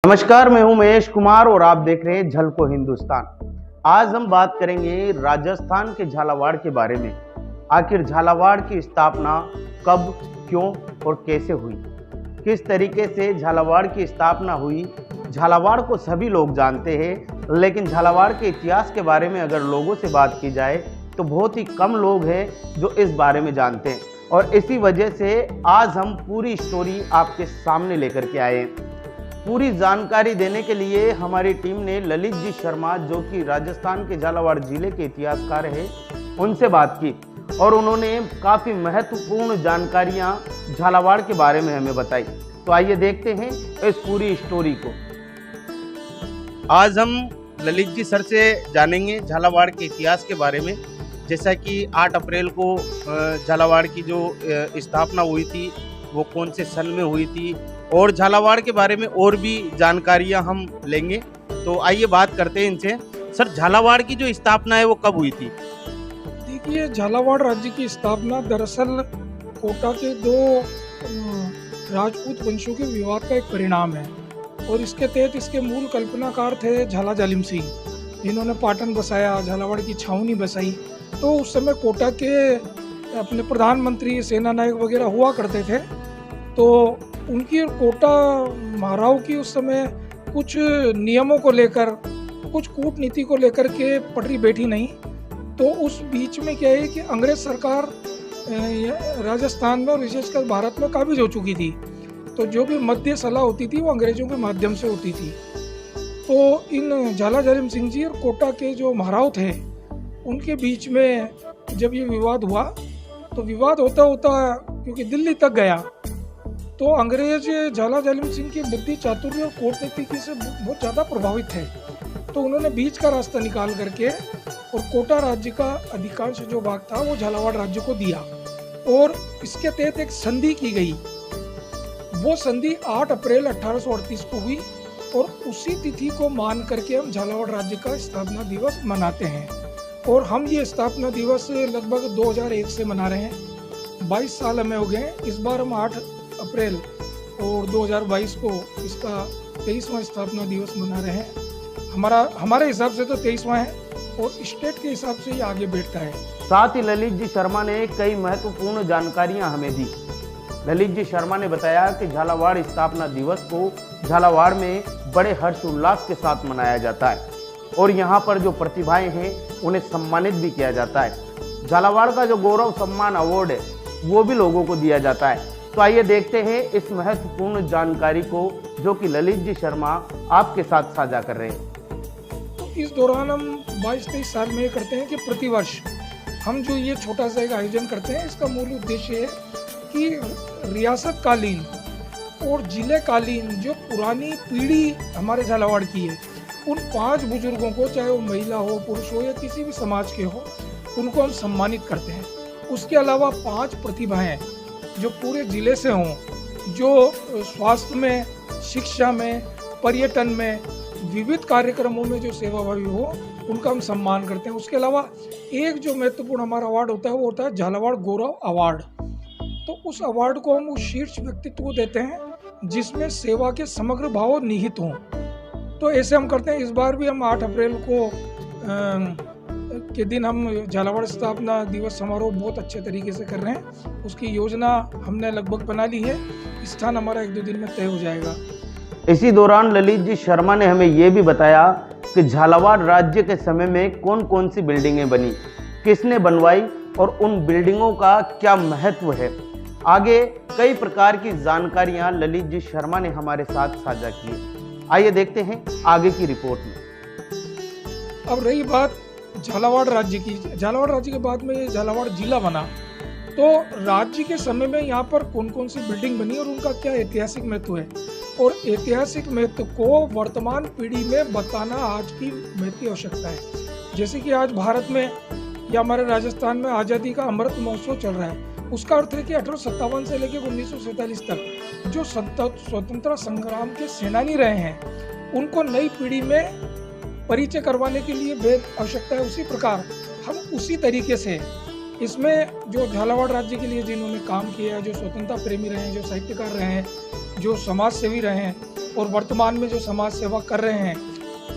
नमस्कार, मैं हूं महेश कुमार और आप देख रहे हैं झलको हिंदुस्तान। आज हम बात करेंगे राजस्थान के झालावाड़ के बारे में। आखिर झालावाड़ की स्थापना कब, क्यों और कैसे हुई, किस तरीके से झालावाड़ की स्थापना हुई। झालावाड़ को सभी लोग जानते हैं, लेकिन झालावाड़ के इतिहास के बारे में अगर लोगों से बात की जाए तो बहुत ही कम लोग हैं जो इस बारे में जानते हैं। और इसी वजह से आज हम पूरी स्टोरी आपके सामने लेकर के आए हैं। पूरी जानकारी देने के लिए हमारी टीम ने ललित जी शर्मा, जो कि राजस्थान के झालावाड़ जिले के इतिहासकार हैं, उनसे बात की और उन्होंने काफ़ी महत्वपूर्ण जानकारियां झालावाड़ के बारे में हमें बताई। तो आइए देखते हैं इस पूरी स्टोरी को। आज हम ललित जी सर से जानेंगे झालावाड़ के इतिहास के बारे में। जैसा कि 8 अप्रैल को झालावाड़ की जो स्थापना हुई थी वो कौन से सन में हुई थी, और झालावाड़ के बारे में और भी जानकारियां हम लेंगे। तो आइए बात करते हैं इनसे। सर, झालावाड़ की जो स्थापना है वो कब हुई थी? देखिए, झालावाड़ राज्य की स्थापना दरअसल कोटा के 2 राजपूत वंशों के विवाद का एक परिणाम है, और इसके तहत इसके मूल कल्पनाकार थे झाला जालिम सिंह, जिन्होंने पाटन बसाया, झालावाड़ की छावनी बसाई। तो उस समय कोटा के अपने प्रधानमंत्री, सेना नायक वगैरह हुआ करते थे। तो उनकी कोटा महाराव की उस समय कुछ नियमों को लेकर, कुछ कूटनीति को लेकर के पटरी बैठी नहीं। तो उस बीच में क्या है कि अंग्रेज सरकार राजस्थान में और विशेषकर भारत में काबिज हो चुकी थी। तो जो भी मध्य सलाह होती थी वो अंग्रेजों के माध्यम से होती थी। तो इन झाला जालिम सिंह जी और कोटा के जो महाराव थे, उनके बीच में जब ये विवाद हुआ, तो विवाद होता होता क्योंकि दिल्ली तक गया, तो अंग्रेज झाला जालिम सिंह की बुद्धि, चातुर्य और कूटनीति से बहुत ज़्यादा प्रभावित थे। तो उन्होंने बीच का रास्ता निकाल करके और कोटा राज्य का अधिकांश जो भाग था वो झालावाड़ राज्य को दिया, और इसके तहत एक संधि की गई। वो संधि 8 अप्रैल 1838 को हुई, और उसी तिथि को मान करके हम झालावाड़ राज्य का स्थापना दिवस मनाते हैं। और हम ये स्थापना दिवस लगभग 2001 से मना रहे हैं। 22 साल हमें हो गए। इस बार हम 8 अप्रैल और 2022 को इसका 23वां स्थापना दिवस मना रहे हैं। हमारे हिसाब से तो 23वां है, और स्टेट के हिसाब से ये आगे बैठता है। साथ ही ललित जी शर्मा ने कई महत्वपूर्ण जानकारियां हमें दी। ललित जी शर्मा ने बताया कि झालावाड़ स्थापना दिवस को झालावाड़ में बड़े हर्षोल्लास के साथ मनाया जाता है, और यहाँ पर जो प्रतिभाएं हैं उन्हें सम्मानित भी किया जाता है। झालावाड़ का जो गौरव सम्मान अवार्ड है वो भी लोगों को दिया जाता है। तो आइए देखते हैं इस महत्वपूर्ण जानकारी को, जो कि ललित जी शर्मा आपके साथ साझा कर रहे हैं। तो इस दौरान हम 22-23 साल में ये करते हैं कि प्रतिवर्ष हम जो ये छोटा सा एक आयोजन करते हैं, इसका मूल उद्देश्य है कि रियासत कालीन और जिले कालीन जो पुरानी पीढ़ी हमारे झालावाड़ की है, उन 5 बुजुर्गों को, चाहे वो महिला हो, पुरुष हो या किसी भी समाज के हो, उनको हम सम्मानित करते हैं। उसके अलावा 5 प्रतिभाएं जो पूरे जिले से हों, जो स्वास्थ्य में, शिक्षा में, पर्यटन में, विविध कार्यक्रमों में जो सेवाभावी हो, उनका हम सम्मान करते हैं। उसके अलावा एक जो महत्वपूर्ण हमारा अवार्ड होता है वो होता है झालावाड़ गौरव अवार्ड। तो उस अवार्ड को हम उस शीर्ष व्यक्तित्व को देते हैं जिसमें सेवा के समग्र भाव निहित हों। तो ऐसे हम करते हैं। इस बार भी हम 8 अप्रैल को के दिन हम झालावाड़ स्थापना दिवस समारोह बहुत अच्छे तरीके से कर रहे हैं। उसकी योजना हमने लगभग बना ली है। स्थान हमारा 1-2 दिन में तय हो जाएगा। इसी दौरान ललित जी शर्मा ने हमें ये भी बताया कि झालावाड़ राज्य के समय में कौन कौन सी बिल्डिंगें बनी, किसने बनवाई और उन बिल्डिंगों का क्या महत्व है। आगे कई प्रकार की जानकारियां ललित जी शर्मा ने हमारे साथ साझा की। आइए देखते हैं आगे की रिपोर्ट में। अब रही बात झालावाड़ राज्य की। झालावाड़ राज्य के बाद में ये झालावाड़ जिला बना। तो राज्य के समय में यहाँ पर कौन कौन सी बिल्डिंग बनी और उनका क्या ऐतिहासिक महत्व है, और ऐतिहासिक महत्व को वर्तमान पीढ़ी में बताना आज की महत्व की आवश्यकता है। जैसे कि आज भारत में या हमारे राजस्थान में आज़ादी का अमृत महोत्सव चल रहा है। उसका अर्थ है कि 1857 से लेकर 1947 तक जो स्वतंत्रता संग्राम के सेनानी रहे हैं, उनको नई पीढ़ी में परिचय करवाने के लिए बेहद आवश्यकता है। उसी प्रकार हम उसी तरीके से इसमें जो झालावाड़ राज्य के लिए जिन्होंने काम किया है, जो स्वतंत्रता प्रेमी रहे हैं, जो साहित्यकार रहे हैं, जो समाज सेवी रहे हैं, और वर्तमान में जो समाज सेवा कर रहे हैं,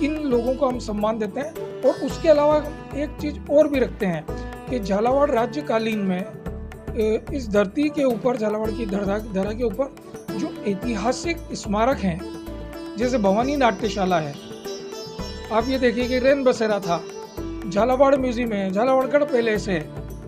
इन लोगों को हम सम्मान देते हैं। और उसके अलावा एक चीज़ और भी रखते हैं कि झालावाड़ राज्यकालीन में इस धरती के ऊपर, झालावाड़ की धरा के ऊपर जो ऐतिहासिक स्मारक हैं, जैसे भवानी नाट्यशाला है, आप ये देखिए कि रेन बसेरा था, झालावाड़ म्यूजियम है, झालावाड़गढ़ पैलेस है,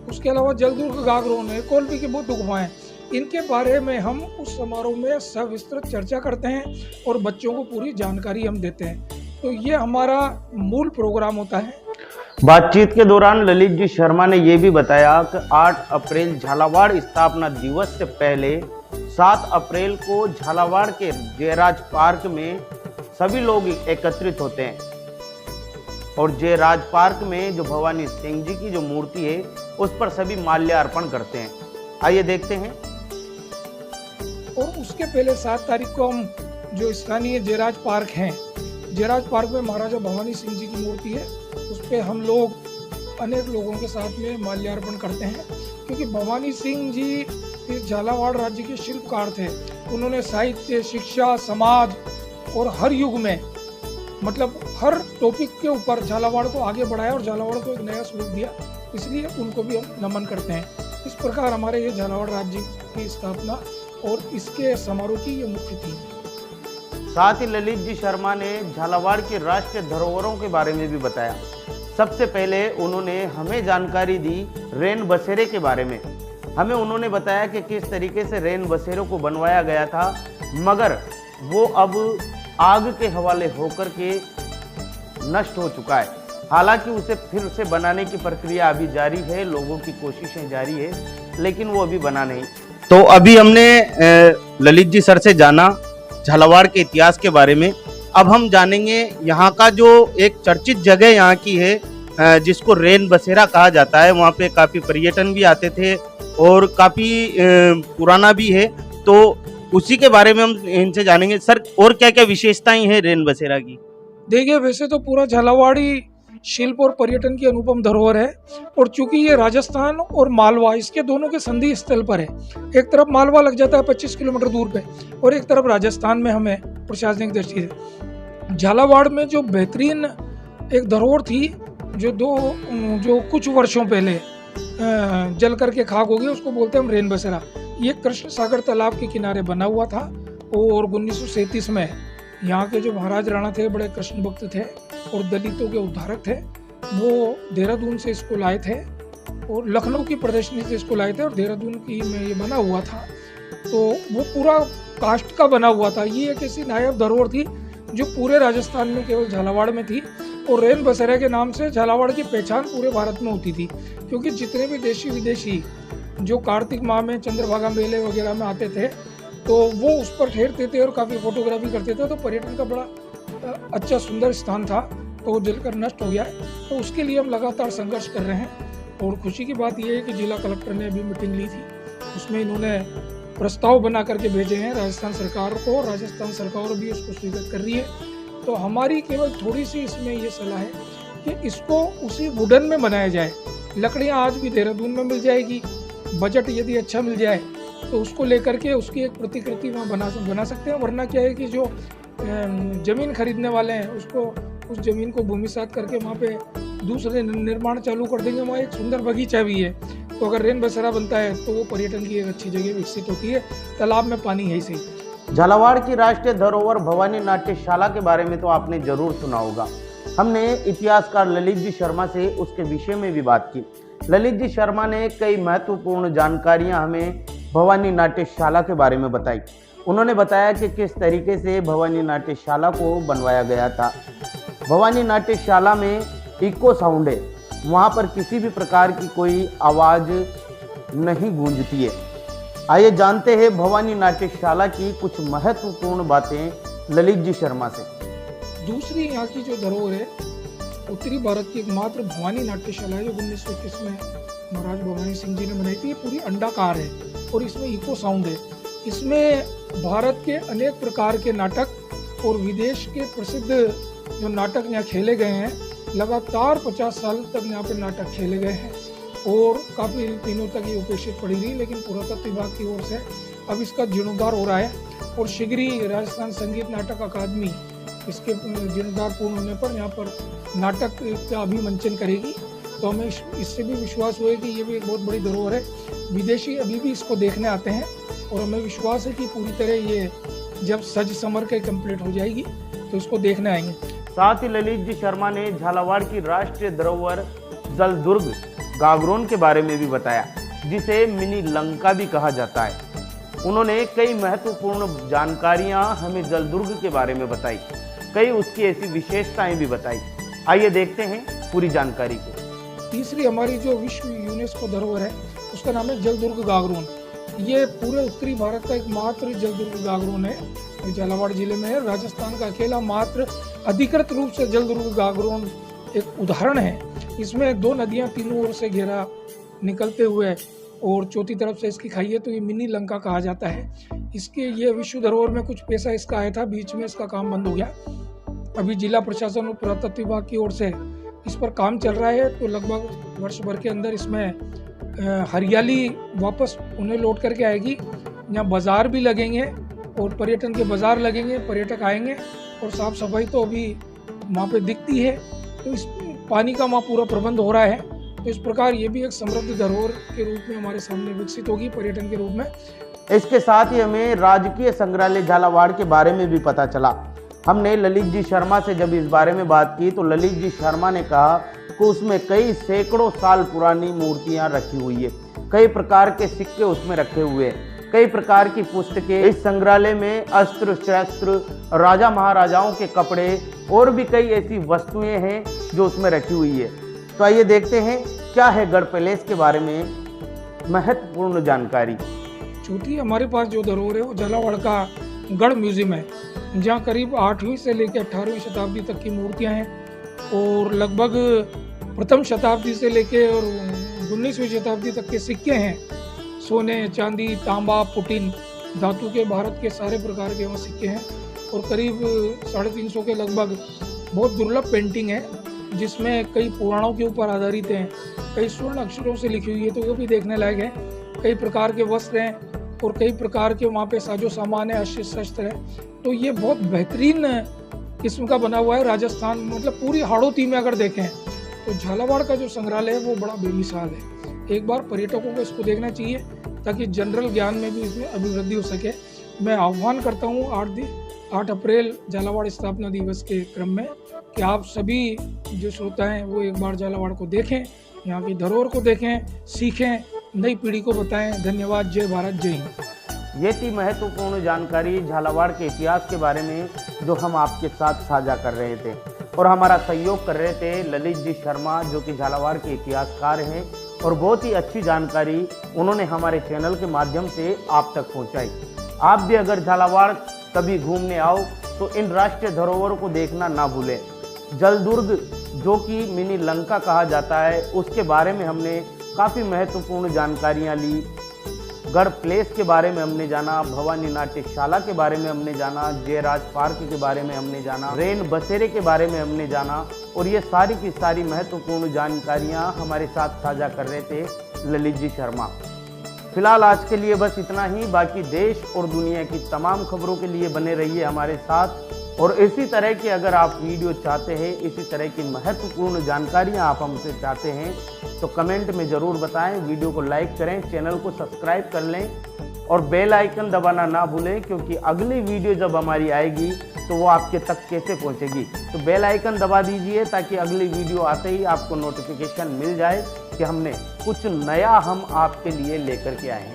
उसके अलावा जलदुर्ग गागरोन है, कोलपी की बुद्ध गुफाएं, इनके बारे में हम उस समारोह में सविस्तृत चर्चा करते हैं और बच्चों को पूरी जानकारी हम देते हैं। तो ये हमारा मूल प्रोग्राम होता है। बातचीत के दौरान ललित जी शर्मा ने यह भी बताया कि 8 अप्रैल झालावाड़ स्थापना दिवस से पहले 7 अप्रैल को झालावाड़ के जयराज पार्क में सभी लोग एकत्रित होते हैं और जयराज पार्क में जो भवानी सिंह जी की जो मूर्ति है उस पर सभी माल्यार्पण करते हैं। आइए देखते हैं। और उसके पहले 7 तारीख को हम जो स्थानीय जयराज पार्क हैं, जयराज पार्क में महाराजा भवानी सिंह जी की मूर्ति है, उस पर हम लोग अनेक लोगों के साथ में माल्यार्पण करते हैं, क्योंकि भवानी सिंह जी इस झालावाड़ राज्य के शिल्पकार थे। उन्होंने साहित्य, शिक्षा, समाज और हर युग में, मतलब हर टॉपिक के ऊपर झालावाड़ को आगे बढ़ाया और झालावाड़ को एक नया स्वरूप दिया, इसलिए उनको भी हम नमन करते हैं। इस प्रकार हमारे ये झालावाड़ राज्य की स्थापना और इसके समारोह की ये मुख्य थीम है। साथ ही ललित जी शर्मा ने झालावाड़ की राष्ट्रीय धरोहरों के बारे में भी बताया। सबसे पहले उन्होंने हमें जानकारी दी रेन बसेरे के बारे में। हमें उन्होंने बताया कि किस तरीके से रेन बसेरों को बनवाया गया था, मगर वो अब आग के हवाले होकर के नष्ट हो चुका है। हालांकि उसे फिर से बनाने की प्रक्रिया अभी जारी है, लोगों की कोशिशें जारी है, लेकिन वो अभी बना नहीं। तो अभी हमने ललित जी सर से जाना झालावाड़ के इतिहास के बारे में। अब हम जानेंगे यहाँ का जो एक चर्चित जगह यहाँ की है जिसको रेन बसेरा कहा जाता है। वहाँ पे काफ़ी पर्यटन भी आते थे और काफ़ी पुराना भी है, तो उसी के बारे में हम इनसे जानेंगे। सर, और क्या क्या विशेषताएं हैं रेन बसेरा की? देखिए, वैसे तो पूरा झालावाड़ी शिल्प और पर्यटन की अनुपम धरोहर है, और चूंकि ये राजस्थान और मालवा इसके दोनों के संधि स्थल पर है, एक तरफ मालवा लग जाता है 25 किलोमीटर दूर पे और एक तरफ राजस्थान में हमें प्रशासनिक दृष्टि से। झालावाड़ में जो बेहतरीन एक धरोहर थी, जो कुछ वर्षों पहले जल करके खाक हो गई, उसको बोलते हैं हम रेन बसेरा। ये कृष्ण सागर तालाब के किनारे बना हुआ था और 1937 में यहाँ के जो महाराज राणा थे, बड़े कृष्ण भक्त थे और दलितों के उद्धारक थे, वो देहरादून से इसको लाए थे और लखनऊ की प्रदर्शनी से इसको लाए थे और देहरादून की में ये बना हुआ था। तो वो पूरा काष्ठ का बना हुआ था। ये एक ऐसी नायाब धरोहर थी जो पूरे राजस्थान में केवल झालावाड़ में थी, और रेन बसेरा के नाम से झालावाड़ की पहचान पूरे भारत में होती थी, क्योंकि जितने भी देशी विदेशी जो कार्तिक माह में चंद्रभागा मेले वगैरह में आते थे, तो वो उस पर ठहरते थे और काफ़ी फोटोग्राफी करते थे। तो पर्यटन का बड़ा अच्छा सुंदर स्थान था, तो वो जलकर नष्ट हो गया है। तो उसके लिए हम लगातार संघर्ष कर रहे हैं, और खुशी की बात यह है कि जिला कलेक्टर ने अभी मीटिंग ली थी, उसमें इन्होंने प्रस्ताव बना करके भेजे हैं राजस्थान सरकार को, राजस्थान सरकार भी उसको स्वीकृत कर रही है। तो हमारी केवल थोड़ी सी इसमें ये सलाह है कि इसको उसी वुडन में बनाया जाए। लकड़ियाँ आज भी देहरादून में मिल जाएगी, बजट यदि अच्छा मिल जाए तो उसको लेकर के उसकी एक प्रतिकृति वहाँ बना सकते हैं। वरना क्या है कि जो ज़मीन खरीदने वाले हैं उसको उस ज़मीन को भूमिसात करके वहाँ पे दूसरे निर्माण चालू कर देंगे। वहाँ एक सुंदर बगीचा भी है, तो अगर रेन बसेरा बनता है तो वो पर्यटन की एक अच्छी जगह विकसित होती है। तालाब में पानी है ही सही। झालावाड़ की राष्ट्रीय धरोहर भवानी नाट्यशाला के बारे में तो आपने जरूर सुना होगा। हमने इतिहासकार ललित जी शर्मा से उसके विषय में भी बात की। ललित जी शर्मा ने कई महत्वपूर्ण जानकारियां हमें भवानी नाट्यशाला के बारे में बताई। उन्होंने बताया कि किस तरीके से भवानी नाट्यशाला को बनवाया गया था। भवानी नाट्यशाला में इको साउंड है, वहाँ पर किसी भी प्रकार की कोई आवाज़ नहीं गूंजती है। आइए जानते हैं भवानी नाट्यशाला की कुछ महत्वपूर्ण बातें ललित जी शर्मा से। दूसरी यहाँ की जो धरोहर है, उत्तरी भारत की एकमात्र भवानी नाट्यशाला है जो 1921 में महाराज भवानी सिंह जी ने बनाई थी। ये पूरी अंडाकार है और इसमें इको साउंड है। इसमें भारत के अनेक प्रकार के नाटक और विदेश के प्रसिद्ध जो नाटक यहाँ खेले गए हैं, लगातार 50 साल तक यहाँ पर नाटक खेले गए हैं और काफ़ी दिनों तक ये उपेक्षित पड़ी रही। लेकिन पुरातत्व विभाग की ओर से अब इसका जीर्णोद्धार हो रहा है और शीघ्र ही राजस्थान संगीत नाटक अकादमी इसके जीर्णोद्धार पूर्ण होने पर यहाँ पर नाटक का अभिमंचन करेगी। तो हमें इससे भी विश्वास हुआ कि ये भी एक बहुत बड़ी धरोहर है। विदेशी अभी भी इसको देखने आते हैं और हमें विश्वास है कि पूरी तरह ये जब सज समर के कंप्लीट हो जाएगी तो इसको देखने आएंगे। साथ ही ललित जी शर्मा ने झालावाड़ की राष्ट्रीय धरोहर जलदुर्ग गागरोन के बारे में भी बताया, जिसे मिनी लंका भी कहा जाता है। उन्होंने कई महत्वपूर्ण जानकारियां हमें जलदुर्ग के बारे में बताई, कई उसकी ऐसी विशेषताएं भी बताई। आइए देखते हैं पूरी जानकारी को। तीसरी हमारी जो विश्व यूनेस्को धरोहर है उसका नाम है जलदुर्ग गागरोन। ये पूरे उत्तरी भारत का एकमात्र जलदुर्ग गागरोन है, जो झालावाड़ जिले में है। राजस्थान का अकेला मात्र अधिकृत रूप से जलदुर्ग गागरोन एक उदाहरण है। इसमें दो नदियां तीनों ओर से घेरा निकलते हुए और चौथी तरफ से इसकी खाई है, तो ये मिनी लंका कहा जाता है। इसके ये विश्व धरोहर में कुछ पैसा इसका आया था, बीच में इसका काम बंद हो गया। अभी जिला प्रशासन और पुरातत्व विभाग की ओर से इस पर काम चल रहा है, तो लगभग वर्ष भर के अंदर इसमें हरियाली वापस उन्हें लौट करके आएगी। यहाँ बाजार भी लगेंगे और पर्यटन के बाजार लगेंगे, पर्यटक आएंगे और साफ सफाई तो अभी वहाँ पे दिखती है। तो इस पानी का वहाँ पूरा प्रबंध हो रहा है। तो इस प्रकार ये भी एक समृद्ध धरोहर के रूप में हमारे सामने विकसित होगी पर्यटन के रूप में। इसके साथ ही हमें राजकीय संग्रहालय झालावाड़ के बारे में भी पता चला। हमने ललित जी शर्मा से जब इस बारे में बात की तो ललित जी शर्मा ने कहा कि उसमें कई सैकड़ों साल पुरानी मूर्तियां रखी हुई है, कई प्रकार के सिक्के उसमें रखे हुए हैं, कई प्रकार की पुस्तकें। इस संग्रहालय में अस्त्र शस्त्र, राजा महाराजाओं के कपड़े और भी कई ऐसी वस्तुएं हैं जो उसमें रखी हुई है। तो आइए देखते हैं क्या है गढ़ पैलेस के बारे में महत्वपूर्ण जानकारी। चौथी हमारे पास जो धरोहर है वो झालावाड़ का गढ़ म्यूजियम है, जहाँ करीब 8वीं से लेकर 18वीं शताब्दी तक की मूर्तियां हैं और लगभग प्रथम शताब्दी से लेकर और 19वीं शताब्दी तक के सिक्के हैं। सोने, चांदी, तांबा, पुटिन, धातु के भारत के सारे प्रकार के वहाँ सिक्के हैं और करीब 350 के लगभग बहुत दुर्लभ पेंटिंग है, जिसमें कई पुराणों के ऊपर आधारित हैं, कई स्वर्ण अक्षरों से लिखी हुई है, तो वो भी देखने लायक है। कई प्रकार के वस्त्र हैं और कई प्रकार के वहाँ पे साजो सामान है, अस्त्र शस्त्र है। तो ये बहुत बेहतरीन किस्म का बना हुआ है। राजस्थान मतलब पूरी हाड़ौती में अगर देखें तो झालावाड़ का जो संग्रहालय है वो बड़ा बेमिसाल है। एक बार पर्यटकों को इसको देखना चाहिए ताकि जनरल ज्ञान में भी इसमें अभिवृद्धि हो सके। मैं आह्वान करता हूँ 8 अप्रैल झालावाड़ स्थापना दिवस के क्रम में कि आप सभी जो श्रोता हैं वो एक बार झालावाड़ को देखें, यहाँ की धरोहर को देखें, सीखें, नई पीढ़ी को बताएं। धन्यवाद। जय भारत, जय हिंद। ये थी महत्वपूर्ण जानकारी झालावाड़ के इतिहास के बारे में जो हम आपके साथ साझा कर रहे थे और हमारा सहयोग कर रहे थे ललित जी शर्मा, जो कि झालावाड़ के इतिहासकार हैं और बहुत ही अच्छी जानकारी उन्होंने हमारे चैनल के माध्यम से आप तक पहुंचाई। आप भी अगर झालावाड़ कभी घूमने आओ तो इन राष्ट्रीय धरोहरों को देखना ना भूलें। जलदुर्ग जो कि मिनी लंका कहा जाता है, उसके बारे में हमने काफ़ी महत्वपूर्ण जानकारियाँ ली। गढ़ प्लेस के बारे में हमने जाना, भवानी नाट्यशाला के बारे में हमने जाना, जयराज पार्क के बारे में हमने जाना, रेन बसेरे के बारे में हमने जाना और ये सारी की सारी महत्वपूर्ण जानकारियाँ हमारे साथ साझा कर रहे थे ललित जी शर्मा। फिलहाल आज के लिए बस इतना ही। बाकी देश और दुनिया की तमाम खबरों के लिए बने रहिए हमारे साथ और इसी तरह की अगर आप वीडियो चाहते हैं, इसी तरह की महत्वपूर्ण जानकारियां आप हमसे चाहते हैं तो कमेंट में ज़रूर बताएं। वीडियो को लाइक करें, चैनल को सब्सक्राइब कर लें और बेल आइकन दबाना ना भूलें, क्योंकि अगली वीडियो जब हमारी आएगी तो वो आपके तक कैसे पहुंचेगी। तो बेल आइकन दबा दीजिए ताकि अगली वीडियो आते ही आपको नोटिफिकेशन मिल जाए कि हमने कुछ नया हम आपके लिए लेकर के आए हैं।